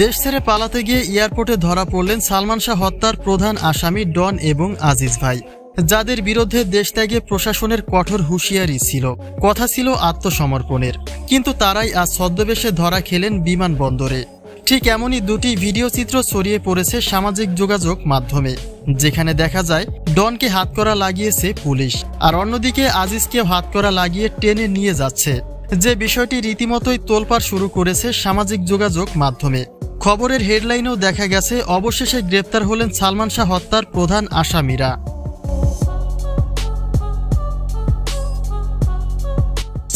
দেশ ছেড়ে পালাতে গিয়ে এয়ারপোর্টে ধরা পড়লেন সালমান শাহ হত্যার প্রধান আসামি ডন এবং আজিজ ভাই, যাদের বিরুদ্ধে দেশ ত্যাগে প্রশাসনের কঠোর হুঁশিয়ারি ছিল। কথা ছিল আত্মসমর্পণের, কিন্তু তারাই আজ ছদ্মবেশে ধরা খেলেন বিমানবন্দরে। ঠিক এমনই দুটি ভিডিও চিত্র ছড়িয়ে পড়েছে সামাজিক যোগাযোগ মাধ্যমে, যেখানে দেখা যায় ডনকে হাতকড়া লাগিয়েছে পুলিশ, আর অন্যদিকে আজিজকেও হাতকড়া লাগিয়ে টেনে নিয়ে যাচ্ছে। যে বিষয়টি রীতিমতোই তোলপাড় শুরু করেছে সামাজিক যোগাযোগ মাধ্যমে। খবরের হেডলাইনেও দেখা গেছে অবশেষে গ্রেপ্তার হলেন সালমান শাহ হত্যার প্রধান আসামিরা।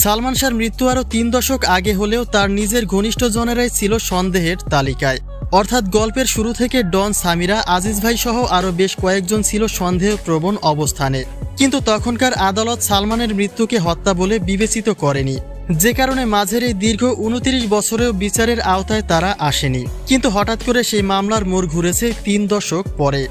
সালমান শাহর মৃত্যু আরও 3 দশক আগে হলেও তার নিজের ঘনিষ্ঠজনেরাই ছিল সন্দেহের তালিকায়। অর্থাৎ গল্পের শুরু থেকে ডন, সামিরা, আজিজ ভাই সহ আরও বেশ কয়েকজন ছিল সন্দেহপ্রবণ অবস্থানে, কিন্তু তখনকার আদালত সালমানের মৃত্যুকে হত্যা বলে বিবেচিত করেনি, যে কারণে মাঝের এই দীর্ঘ 29 বছরেও বিচারের আওতায় তারা আসেনি। কিন্তু হঠাৎ করে সেই মামলার মোড় ঘুরেছে 3 দশক পরে।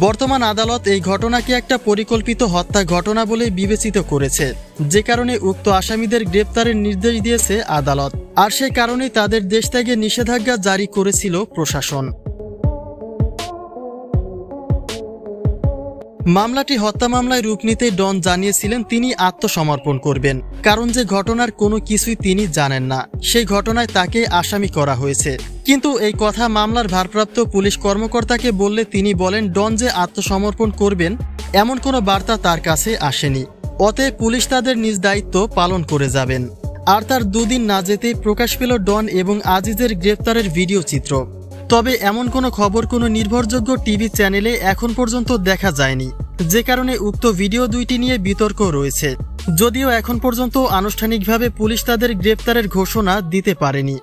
বর্তমান আদালত এই ঘটনাকে একটা পরিকল্পিত হত্যা ঘটনা বলে বিবেচিত করেছে, যে কারণে উক্ত আসামিদের গ্রেপ্তারের নির্দেশ দিয়েছে আদালত, আর সেই কারণেই তাদের দেশত্যাগে নিষেধাজ্ঞা জারি করেছিল প্রশাসন। মামলাটি হত্যা মামলায় রূপ নিতে ডন জানিয়েছিলেন তিনি আত্মসমর্পণ করবেন, কারণ যে ঘটনার কোনো কিছুই তিনি জানেন না, সেই ঘটনায় তাকে আসামি করা হয়েছে। কিন্তু এই কথা মামলার ভারপ্রাপ্ত পুলিশ কর্মকর্তাকে বললে তিনি বলেন ডন যে আত্মসমর্পণ করবেন এমন কোনো বার্তা তার কাছে আসেনি, অতএব পুলিশ তাদের নিজ দায়িত্ব পালন করে যাবেন। আর তার 2 দিন না যেতেই প্রকাশ পেল ডন এবং আজিজের গ্রেপ্তারের ভিডিও চিত্র। তবে এমন কোনো খবর কোনো নির্ভরযোগ্য টিভি চ্যানেলে এখন পর্যন্ত দেখা যায়নি, যে কারণে উক্ত ভিডিও দুইটি নিয়ে বিতর্ক রয়েছে। যদিও এখন পর্যন্ত আনুষ্ঠানিকভাবে পুলিশ তাদের গ্রেপ্তারের ঘোষণা দিতে পারেনি,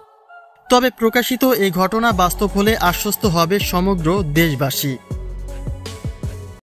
তবে প্রকাশিত এই ঘটনা বাস্তব হলে আশ্বস্ত হবে সমগ্র দেশবাসী।